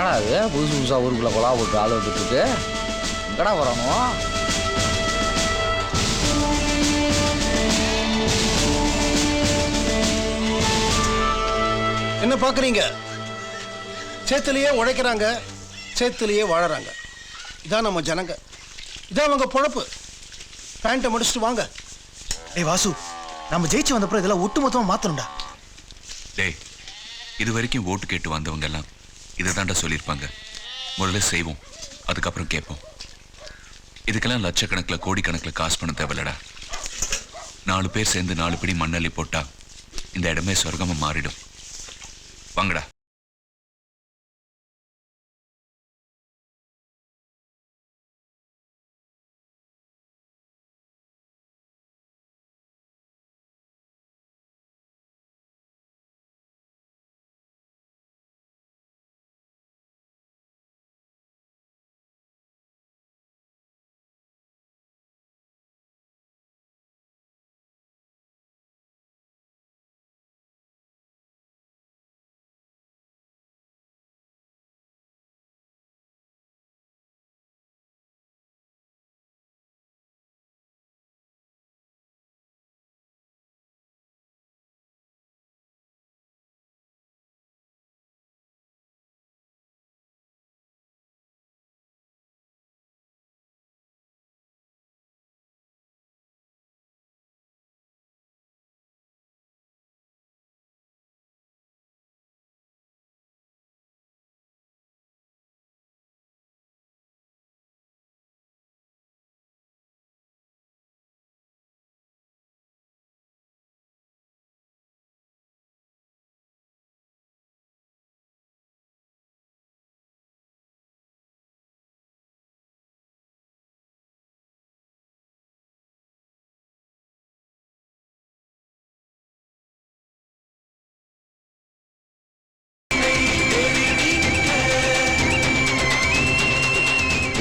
என்னடா அது புதுசு புதுசாக ஊருக்குள்ளே கொலா போட்டு ஆள் வந்துட்டு இருக்கு? எங்கடா வரணும்? என்ன பார்க்குறீங்க? சேத்துலேயே உழைக்கிறாங்க, சேத்துலேயே வாழறாங்க. இதான் நம்ம ஜனங்க, இதான் அவங்க பொழப்பு. பேண்ட்டை முடிச்சுட்டு வாங்க. ஏய் வாசு, நம்ம ஜெயிச்சு வந்தப்பறம் இதெல்லாம் ஒட்டு மொத்தமாக மாற்றணும்டா. டேய், இது வரைக்கும் ஓட்டு கேட்டு வந்தவங்க எல்லாம் இதை தாண்டா சொல்லியிருப்பாங்க. முதல்ல செய்வோம், அதுக்கப்புறம் கேட்போம். இதுக்கெல்லாம் லட்சக்கணக்கில் கோடிக்கணக்கில் காசு பண்ண தேவையில்லடா. 4 பேர் சேர்ந்து 4 பிடி மண்ணள்ளி போட்டா இந்த இடமே சொர்க்கமா மாறிடும். வாங்கடா.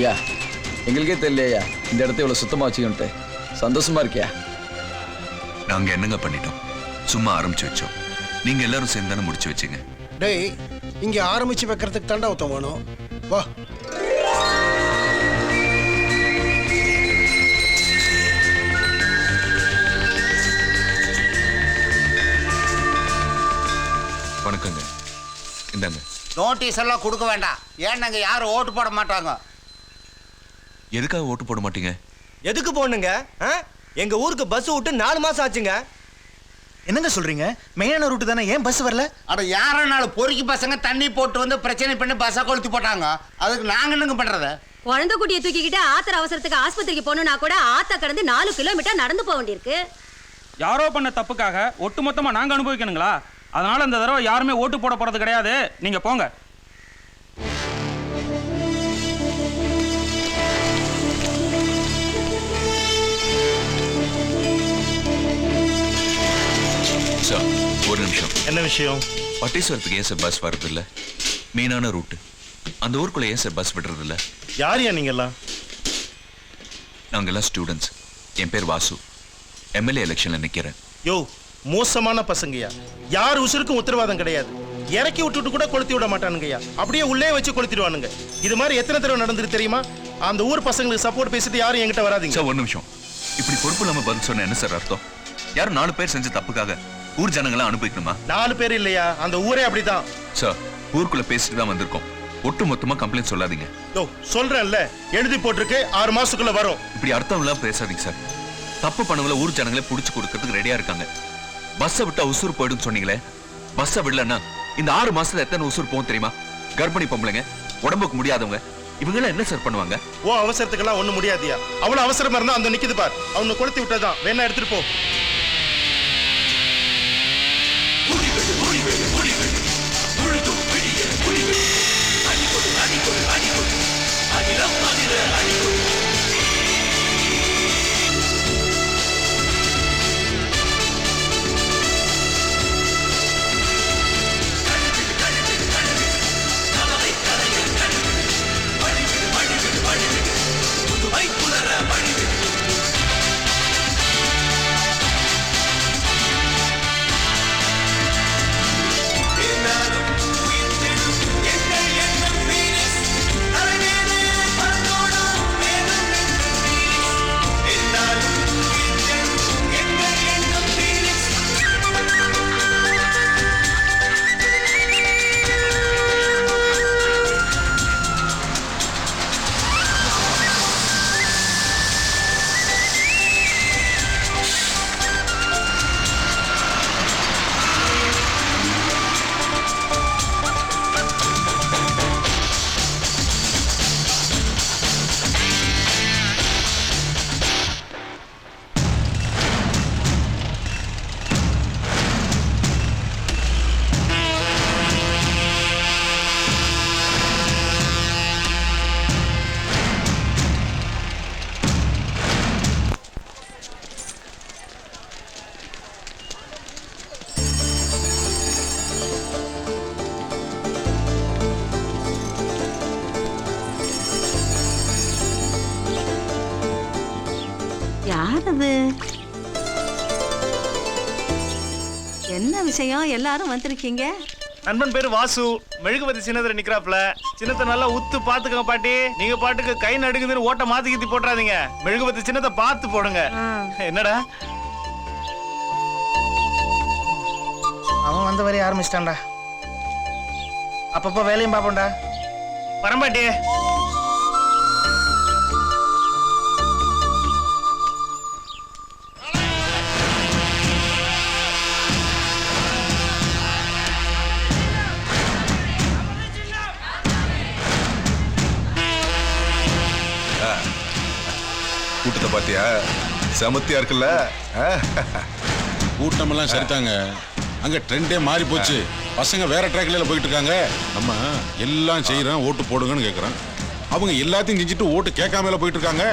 ஐயா, எங்களுக்கே தெரியலையா இந்த இடத்த இவ்வளோ சுத்தமாக வச்சுக்கிட்டு. சந்தோஷமா இருக்கியா? நாங்க என்னங்க பண்ணிட்டோம்? சும்மா ஆரம்பிச்சு வச்சோம். நீங்க எல்லாரும் சேர்ந்து தானே முடிச்சு வச்சீங்க. டேய், இங்கே ஆரம்பிச்சு வைக்கிறதுக்கு தாண்டா ஒருத்தன் வேணும். வா. வணக்கங்க, இந்தாங்க. நோட்டீஸ் எல்லாம் கொடுக்க வேண்டாம். ஏன்னாங்க யாரும் ஓட்டு போட மாட்டாங்க. எதுக்காக ஓட்டு போட மாட்டீங்க? எதுக்கு போடணுங்க? எங்க ஊருக்கு பஸ் விட்டு 4 மாசம் ஆச்சுங்க. என்னங்க சொல்றீங்க? மெயினான ரூட்டு தானே, ஏன் பஸ் வரல? அட யாரனாலும் பொறுக்கி பசங்க தண்ணி போட்டு வந்து பிரச்சனை பண்ணி பஸ்ஸை கொளுத்தி போட்டாங்க. அதுக்கு நாங்க என்னங்க பண்றது? குழந்தை குட்டியை தூக்கிக்கிட்டு ஆத்திர அவசரத்துக்கு ஆஸ்பத்திரிக்கு போகணும்னா கூட ஆத்த கடந்து 4 கிலோமீட்டர் நடந்து போக வேண்டியிருக்கு. யாரோ பண்ண தப்புக்காக ஒட்டுமொத்தமா நாங்க அனுபவிக்கணுங்களா? அதனால இந்த தடவை யாருமே ஓட்டு போட போறது கிடையாது. நீங்க போங்க. சார், ஒரு நிமிஷம். என்ன விஷயம்? பட்டீஸ்வரத்துக்கு ஏன் சார் பஸ் வர்றது இல்ல? மெயினான ரூட்டு அந்த ஊருக்குள்ள ஏன் சார் பஸ் விடுறது இல்ல? யாரையா நீங்கெல்லாம்? நாங்கெல்லாம் ஸ்டூடெண்ட்ஸ். என் பேர் வாசு. எம்எல்ஏ எலெக்ஷன்ல நிக்கிறேன். யோ, மோசமான பசங்கய்யா. யார் உசுருக்கும் உத்தரவாதம் கிடையாது. இறக்கி விட்டுட்டு கூட கொளுத்தி விட மாட்டானுங்கய்யா. அப்படியே உள்ளே வச்சு கொளுத்திடுவானுங்க. இது மாதிரி எத்தனை தடவை நடந்துட்டு தெரியுமா? அந்த ஊர் பசங்களுக்கு சப்போர்ட் பேசிட்டு யாரும் என்கிட்ட வராதீங்க. சார், ஒரு நிமிஷம். இப்படி பொறுப்பு இல்லாம பதில் சொன்ன என்ன சார் அர்த்தம்? யாரும் 4 பேர் செஞ்ச தப்புக்காக ஊர் ஜனங்களாம் அனுபவிக்கணுமா? 4 பேர் இல்லையா, அந்த ஊரே அப்படிதான். சார், ஊருக்குள்ள பேசிட்டு தான் வந்திருக்கோம். ஒட்டு மொத்தமா கம்ப்ளைண்ட் சொல்லாதீங்க. யோ, சொல்றேன்ல, எழுதி போட்டிருக்கு 6 மாசத்துக்குள்ள வரும். இப்படி அர்த்தம் இல்லாம பேசாதீங்க சார். தப்பு பண்ணவங்கள ஊர் ஜனங்களே புடிச்சு கொடுக்கறதுக்கு ரெடியா இருக்காங்க. பஸ்ஸை விட்டா உசுறு போயிடும் சொன்னீங்களே, பஸ்ஸை விடலன்னா இந்த 6 மாசத்துல எத்தனை உசுறு போகும் தெரியுமா? கர்ப்பிணி பொம்பளைங்க, உடம்புக்கு முடியாதவங்க, இவங்க எல்லாம் என்ன சார் பண்ணுவாங்க? ஓ அவசரத்துக்கெல்லாம் ஒண்ணும் முடியாதியா. அவ்வளவு அவசரமா இருந்தா அந்த நிக்குது பார், அவனை கொளுத்தி விட்டதான். வேணா எடுத்துட்டு போ. யார் அது? என்ன விஷயம்? எல்லாரும் வந்திருக்கீங்க. நண்பன் பேரு வாசு. மெழுகுபதி சின்னத்துல நிக்கிறாப்ல. சின்னத்தை நல்லா உத்து பாத்துக்கங்க பாட்டி. நீங்க பாட்டுக்கு கை நடுங்குதுன்னு ஓட்ட மாத்தி கித்தி போட்டுறாதீங்க. மெழுகுபதி சின்னத்தை பார்த்து போடுங்க. என்னடா அவன் வந்த வரைய ஆரம்பிச்சிட்டான்டா. அப்பப்போ வேலையும் பார்ப்போம்டா. வரம்பாட்டி. கூட்டத்தை பாத்தியா? செமத்தியா இருக்குல்ல? கூட்டமெல்லாம் சரித்தாங்க. அங்க ட்ரெண்டே மாறி போச்சு. பசங்க வேற ட்ராக்ல போயிட்டு இருக்காங்க. நம்ம எல்லாம் செய்யறோம், ஓட்டு போடுங்கன்னு கேட்கறோம். அவங்க எல்லாத்தையும் செஞ்சுட்டு ஓட்டு கேட்காமல போயிட்டு இருக்காங்க.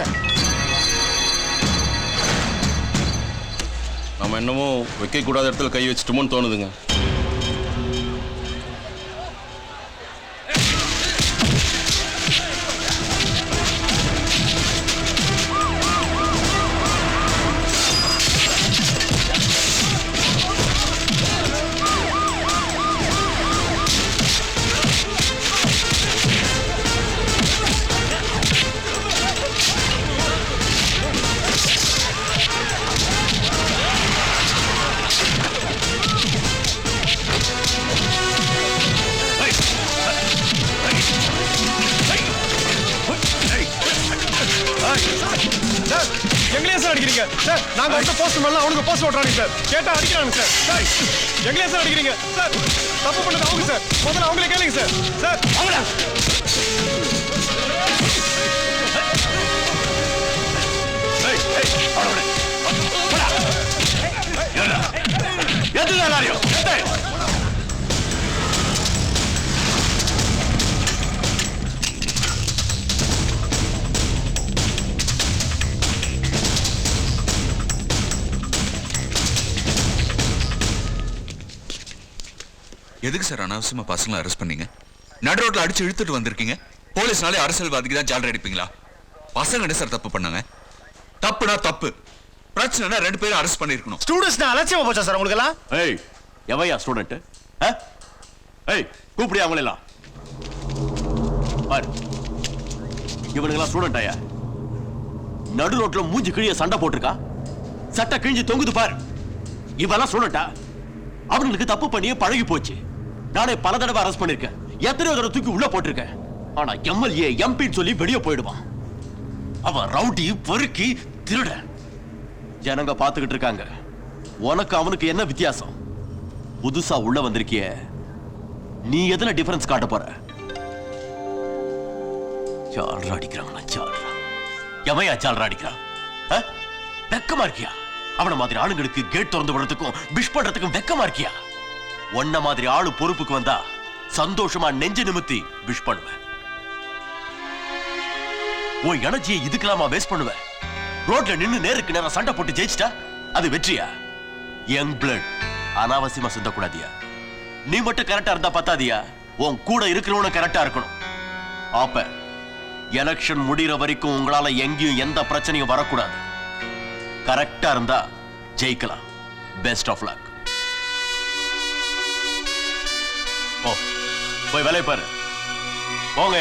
நம்ம என்னமோ வைக்க கூடாத இடத்துல கை வச்சுட்டோமோன்னு தோணுதுங்க. எங்களே சார் அடிக்கிறீங்க சார். நாங்க வந்து போஸ்ட் பண்ணலாம், அவனுக்கு போஸ்ட் ஓட்டுறாங்க சார். கேட்டா அடிக்கிறாங்க சார். எங்களே சார் அடிக்கிறீங்க சார். தப்பு பண்ணது அவங்க சார். முதல்ல அவங்களே கேளுங்க சார். சார் அவங்கள எதுக்கு சார் அனாவசியமா பசங்களை அரெஸ்ட் பண்ணீங்க? நடு ரோட்ல அடிச்சு இழுத்துட்டு வந்திருக்கீங்க. போலீஸ்னாலே அரசியல்வாதிக்கு தான் ஜாலரி அடிப்பீங்களா? பசங்க என்ன சார் தப்பு பண்ணாங்க? தப்புனா தப்பு, பிரச்சனைனா 2 பேரும் அரெஸ்ட் பண்ணிருக்கணும். ஸ்டூடெண்ட்ஸ் அலட்சியமா போச்சா சார் உங்களுக்கு எல்லாம்? ஏய் எவையா ஸ்டூடெண்ட்? ஏய் கூப்பிடு அவங்களெல்லாம். பாரு இவனுங்கெல்லாம் ஸ்டூடெண்ட் ஆயா? நடு ரோட்ல மூஞ்சி கிழிய சண்டை போட்டிருக்கா, சட்டை கிழிஞ்சு தொங்குது பாரு. இவெல்லாம் ஸ்டூடெண்டா? அவனுக்கு தப்பு பண்ணியே பழகி போச்சு. நானே பல தடவை அரெஸ்ட் பண்ணிருக்கேன், எத்தனையோ தடவை தூக்கி உள்ள போட்டிருக்கேன். ஆனா எம்எல்ஏ எம்பின்னு சொல்லி வெளியே போயிடுவான். அவன் ரவுடி, பொறுக்கி, திருட. ஜனங்க பாத்துக்கிட்டு இருக்காங்க. உனக்கு அவனுக்கு என்ன வித்தியாசம்? புதுசா உள்ள வந்திருக்கிய, நீ எதுல டிஃபரன்ஸ் காட்ட போற? சால்ரா அடிக்கிறாங்க. சால்ரா எவையா சால்ரா அடிக்கிறான்? வெக்கமா இருக்கியா? அவன மாதிரி ஆளுங்களுக்கு கேட் திறந்து விடுறதுக்கும் விஷ் பண்றதுக்கும் வெக்கமா இருக்கியா? ஒன்ன மாதிரி ஆளு பொறுப்புக்கு வந்தா சந்தோஷமா நெஞ்சு நிமித்தி விஷ் பண்ணுவேன். உன் எனர்ஜியை இதுக்கெல்லாமா வேஸ்ட் பண்ணுவேன்? ரோட்ல நின்னு நேருக்கு நேரம் சண்டை போட்டு ஜெயிச்சிட்டா அது வெற்றியா? யங் பிளட் அனாவசியமா சிந்தக்கூடாதியா. நீ மட்டும் கரெக்டா இருந்தா பத்தாதியா, உன் கூட இருக்கிறவன கரெக்டா இருக்கணும். அப்ப எலெக்ஷன் முடிகிற வரைக்கும் உங்களால எங்கேயும் எந்த பிரச்சனையும் வரக்கூடாது. கரெக்டா இருந்தா ஜெயிக்கலாம். Best of luck. ஓ போய் வேலையை பாரு. போங்க.